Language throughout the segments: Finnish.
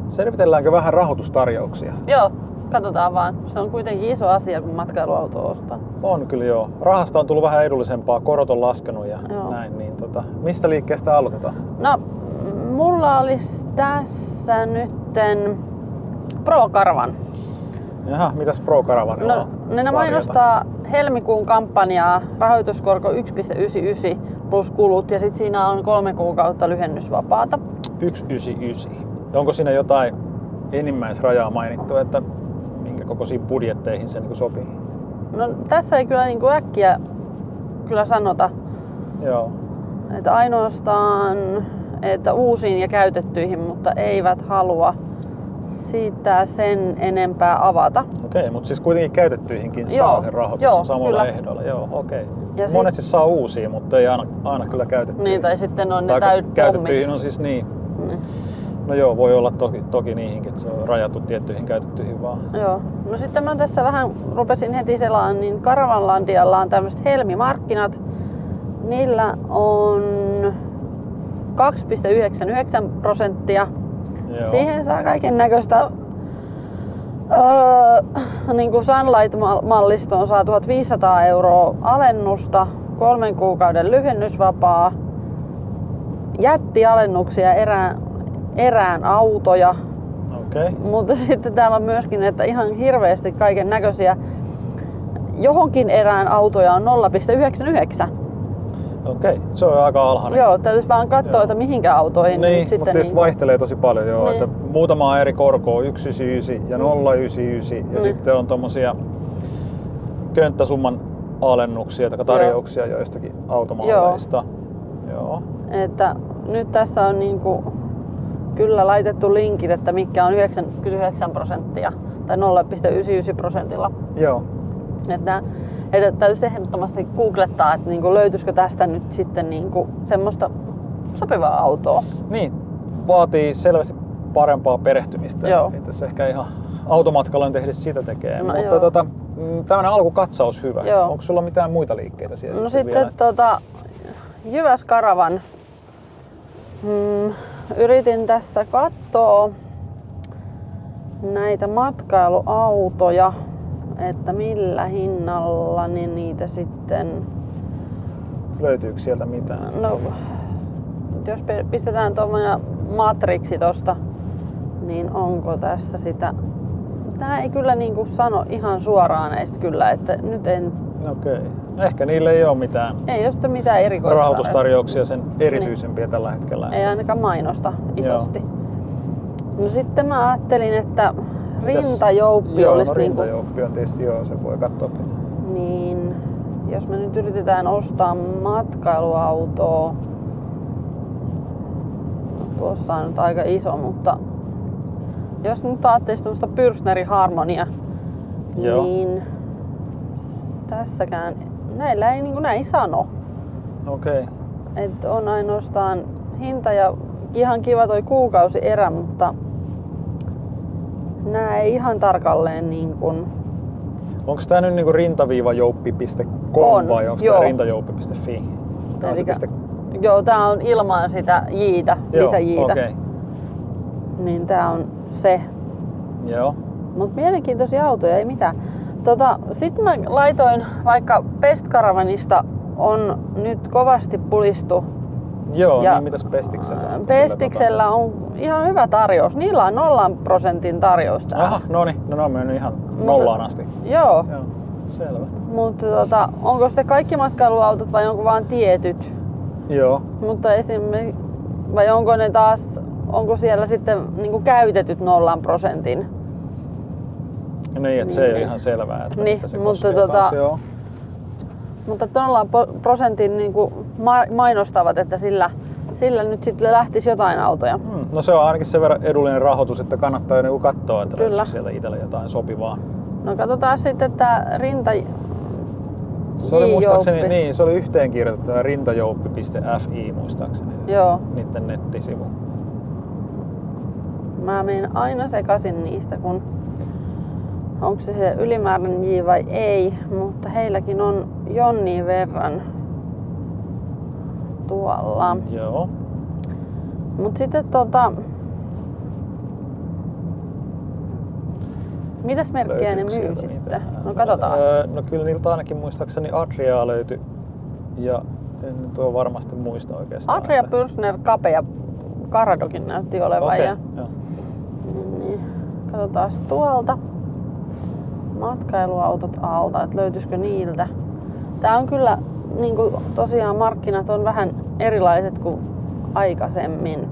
Selvitelläänkö vähän rahoitustarjouksia? Joo, katsotaan vaan. Se on kuitenkin iso asia, kun matkailuauto ostaa. On kyllä joo. Rahasta on tullut vähän edullisempaa, korot on laskenut ja Joo. näin. Niin mistä liikkeestä aloitetaan? No, mulla olisi tässä nytten Pro Caravan. Jaha, mitäs Pro Caravanilla No, on ne tarjota? mainostaa helmikuun kampanjaa, rahoituskorko 1,99 plus kulut ja sitten siinä on 3 kuukautta lyhennysvapaata. 199. Onko siinä jotain enimmäisrajaa mainittu, että minkä kokoisiin budjetteihin se niin sopii? No, tässä ei kyllä niin kuin äkkiä kyllä sanota, Joo. että ainoastaan että uusiin ja käytettyihin, mutta eivät halua sitä sen enempää avata. Okei, mutta siis kuitenkin käytettyihin Joo, saa sen rahoituksen joo, samalla kyllä. ehdolla. Joo, okei. Ja Monesti saa uusia, mutta ei aina kyllä käytettyihin. Niin, tai sitten on ne käytettyihin on siis niin. Niin. No joo, voi olla toki niihinkin, että se on rajattu tiettyihin käytettyihin vaan. Joo. No sitten mä tässä vähän rupesin heti selaan, niin Caravanlandialla on tämmöiset helmimarkkinat. Niillä on 2,99%. Joo. Siihen saa kaiken näköistä niin kuin Sunlight-mallistoon saa 1500 € alennusta, 3 kuukauden lyhennysvapaa, jättialennuksia erään autoja. Okei. Mutta sitten täällä on myöskin, että ihan hirveästi kaiken näköisiä johonkin erään autoja on 0,99. Okei, se on aika alhainen. Joo, täytyisi vaan katsoa, Joo. että mihinkä autoihin Niin, nyt sitten mutta tietysti vaihtelee tosi paljon joo, Niin. että muutama eri korko on 199 ja 099 ja sitten on tommosia könttäsumman alennuksia tai tarjouksia joistakin automalleista. Joo. Että nyt tässä on niinku kyllä laitettu linkit, että mikä on 99% tai 0,99%. Joo. Että täytyisi ehdottomasti googlettaa, että niinku löytyisikö tästä nyt sitten niinku semmoista sopivaa autoa. Niin, vaatii selvästi parempaa perehtymistä. Joo. Ei tässä ehkä ihan automatkalla tehdä sitä tekee. No mutta joo. tämmönen alkukatsaus hyvä. Joo. Onko sulla mitään muita liikkeitä siellä? No vielä? sitten Jyväs Caravan. Yritin tässä katsoa näitä matkailuautoja, että millä hinnalla niin niitä sitten... Löytyykö sieltä mitään? No, jos pistetään tuommoinen matriksi tosta, niin onko tässä sitä... Tää ei kyllä niinku sano ihan suoraan näistä kyllä, että nyt en... Okei. Ehkä niille ei ole mitään Ei ole sitä mitään erikoista. rahoitustarjouksia sen erityisempiä tällä hetkellä. Ei ainakaan mainosta isosti. No sitten mä ajattelin, että rintajouppi Joo, olisi no niinku... rintajouppi on tietysti, joo, se voi katsoa kyllä. Niin, jos me nyt yritetään ostaa matkailuautoa, no tuossa on nyt aika iso, mutta jos nyt ajattelisi tuosta Pürstnerin Harmonia, Joo. niin tässäkään näillä ei niinku näin sano. Okei. Että on ainoastaan hinta ja ihan kiva toi kuukausierä, mutta nää ei ihan tarkalleen niin kuin... Onko tää nyt niinku rintaviivajouppi.com On, vai onko joo. tää rintajouppi.fi? Tää on se Elikkä- Joo, tää on ilman sitä jiitä, lisäjiitä. Okei. Niin tää on se. Joo. Mut mielenkiintoisia autoja, ei mitään. Sitten mä laitoin, vaikka Best Caravanista on nyt kovasti pulistu. Joo, Ja niin mitäs Pestiksellä? Onko Pestiksellä on ihan hyvä tarjous. Niillä on 0% tarjous täällä. Aha, noniin. No ne on mennyt ihan nollaan asti. Joo, Joo, selvä. mutta onko sitten kaikki matkailuautot vai onko vaan tietyt? Joo. Mutta esimerkiksi, vai onko ne taas, onko siellä sitten niinku käytetyt 0%? Niin, että se ei ole ihan selvää, että Niin, mitä se mutta koskee kanssa, joo. Mutta 0% niinku mainostavat, että sillä nyt sitten lähtisi jotain autoja. No se on ainakin sen verran edullinen rahoitus, että kannattaa jo niinku katsoa, että Kyllä. löytyykö sieltä itselle jotain sopivaa. No katsotaan sitten, että Se oli muistaakseni, J-jouppi. niin, se oli yhteenkirjoitettu rintajouppi.fi muistaakseni. Joo. Niitten nettisivu. Mä menen aina sekaisin niistä, kun onko se ylimääräinen J vai ei, mutta heilläkin on jonnin verran tuolla. Joo. Mut sitten Mitäs merkkejä ne myy sieltä sitten? niitä? No katsotaan. No kyllä niiltä ainakin muistaakseni Adriaa löytyi. Ja en nyt ole varmasti muista oikeastaan. Adria, Pulsner, Cape ja Caradokin näytti olevan. Okei, Ja, joo. niin, katsotaan tuolta matkailuautot alta, että löytyisikö niiltä. Tää on kyllä, niin kuin tosiaan markkinat on vähän erilaiset kuin aikaisemmin.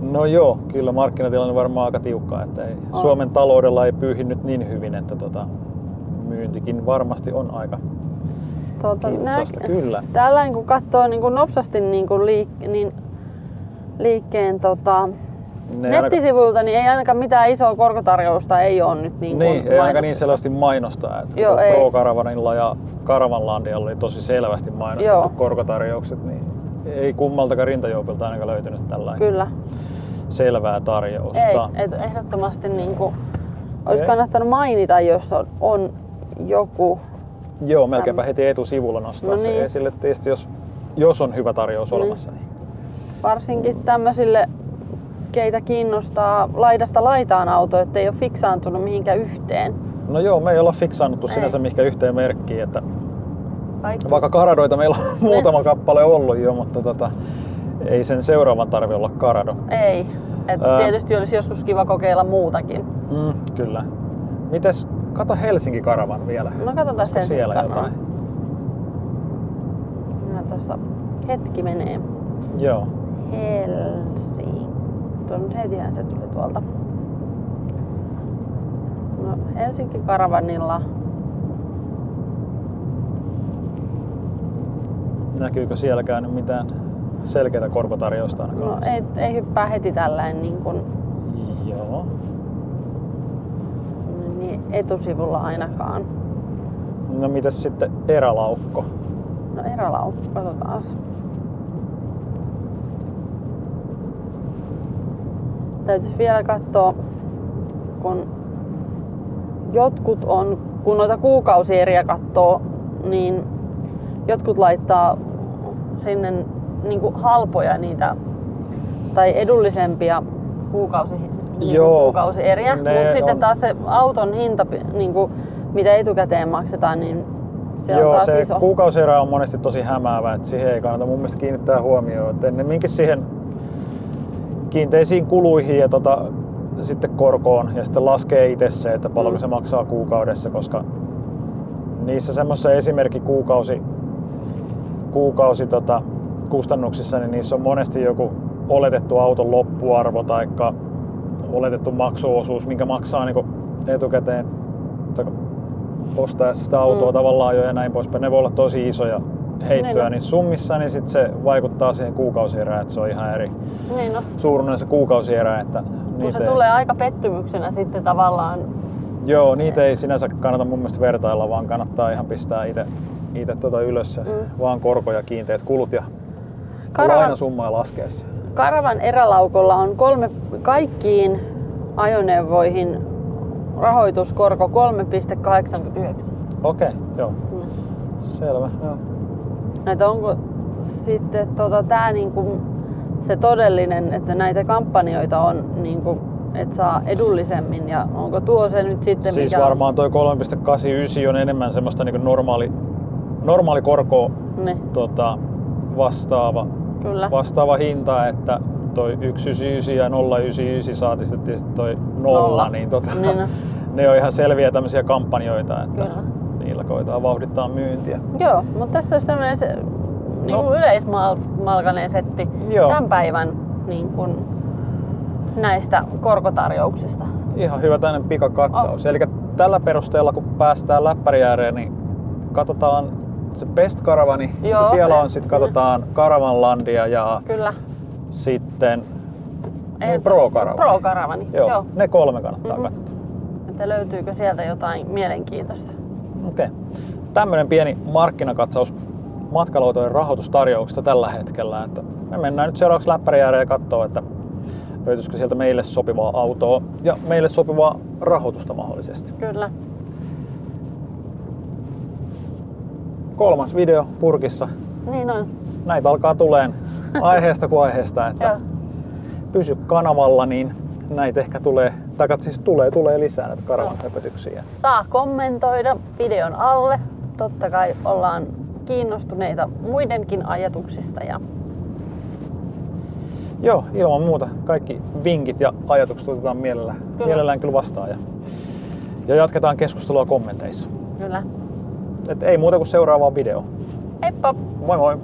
No joo, kyllä markkinatilanne varmaan aika tiukka, että ei, Suomen taloudella ei pyyhi nyt niin hyvin, että myyntikin varmasti on aika kitsasta, kyllä. Tällä kun katsoo niin kuin nopsasti niin kuin liikkeen nettisivuilta, niin ei ainakaan mitään isoa korkotarjousta ei ole nyt niin Niin, ei ainakaan niin selvästi mainostaa. Että joo, Pro Caravanilla ja Caravanlandialla oli tosi selvästi mainostettu korkotarjoukset, niin ei kummaltakaan rintajoupilta ainakaan löytynyt tällainen kyllä selvää tarjousta. Ei, ehdottomasti niin kuin olisi kannattanut mainita, jos on joku. Joo, melkeinpä heti etusivulla nostaa no niin. se esille, tietysti jos on hyvä tarjous olemassa. Niin. Varsinkin tämmöisille, keitä kiinnostaa laidasta laitaan auto, ettei ole fiksaantunut mihinkään yhteen. No joo, me ei olla fiksaannuttu sinänsä mihinkään yhteen merkkiin, että vaikka Caradoita meillä on muutama kappale ollut jo, mutta ei sen seuraavan tarvitse olla Carado. Ei, tietysti olisi joskus kiva kokeilla muutakin. Kyllä. Mites, kato Helsinki Caravan vielä. No katsotaan siellä jotain. Tuossa hetki menee. Joo. Helsinki. Hetihän se tuli tuolta. No Helsinki Caravanilla. Näkyykö sielläkään nyt mitään selkeää korkotarjousta ainakaan? No ei hyppää heti tällainen niin kuin joo. Niin etusivulla ainakaan. No mitäs sitten erälaukko? No erälaukko, katsotaan. Täytyisi vielä katsoa, kun jotkut on, kun noita kuukausieriä katsoo, niin jotkut laittaa sinne niin kuin halpoja niitä tai edullisempia kuukausieriä, mutta sitten taas se auton hinta, niin kuin, mitä etukäteen maksetaan, niin se on taas se iso. kuukausierä on monesti tosi hämäävä, että siihen ei kannata mun mielestä kiinnittää huomioon. Että ennemminkin siihen kiinteisiin kuluihin ja sitten korkoon ja sitten laskee itse se, että paljonko se maksaa kuukaudessa, koska niissä semmoisissa esimerkki kuukausi kustannuksissa, niin niissä on monesti joku oletettu auton loppuarvo tai oletettu maksuosuus, minkä maksaa niin etukäteen ostaessa sitä autoa tavallaan jo ja näin poispäin. Ne voi olla tosi isoja heittoja niissä summissa, niin sit se vaikuttaa siihen kuukausierään, että se on ihan eri suuruinen se kuukausierä. Että kun se tulee aika pettymyksenä sitten tavallaan. Joo, niitä ei sinänsä kannata mun mielestä vertailla, vaan kannattaa ihan pistää itse ylös vaan korko ja kiinteät kulut ja lainasumma ja laskea se. Caravan erälaukolla on kaikkiin ajoneuvoihin rahoituskorko 3,89. Okei, joo. Selvä, joo. Että onko sitten tää niinku se todellinen, että näitä kampanjoita on niinku, että saa edullisemmin ja onko tuo se nyt sitten siis mikä varmaan toi 3,89 on enemmän semmoista niinku normaali korko vastaava hinta, että toi 199 ja 099 saati sitten toi 0, niin, ne on ihan selviä tämmöisiä kampanjoita, että niillä koetaan vauhdittaa myyntiä. Joo, mutta tässä olisi tämmöinen yleismalkainen setti tämän päivän niin kun näistä korkotarjouksista. Ihan hyvä tämmöinen pikakatsaus. Eli tällä perusteella kun päästään läppärin ääreen, niin katsotaan se Best Caravani. Siellä on sitten katsotaan Caravanlandia ja sitten Pro Caravani. Pro Caravani. Joo. Ne 3 kannattaa katsoa. Että löytyykö sieltä jotain mielenkiintoista? Okei. Tämmönen pieni markkinakatsaus matkailuautojen rahoitustarjouksista tällä hetkellä. Että me mennään nyt seuraavaksi läppärin ääreen ja katsoo, että löytyisikö sieltä meille sopivaa autoa ja meille sopivaa rahoitusta mahdollisesti. Kyllä. 3. video purkissa. Niin on. Näitä alkaa tuleen aiheesta kuin aiheesta, että pysy kanavalla, niin näitä ehkä tulee siis tulee lisää näitä karavanhöpötyksiä. Saa kommentoida videon alle. Totta kai ollaan kiinnostuneita muidenkin ajatuksista. Joo, ilman muuta. Kaikki vinkit ja ajatukset otetaan mielellään kyllä vastaan. Ja jatketaan keskustelua kommenteissa. Kyllä. Et ei muuta kuin seuraavaan videoon. Heippa! Moi moi!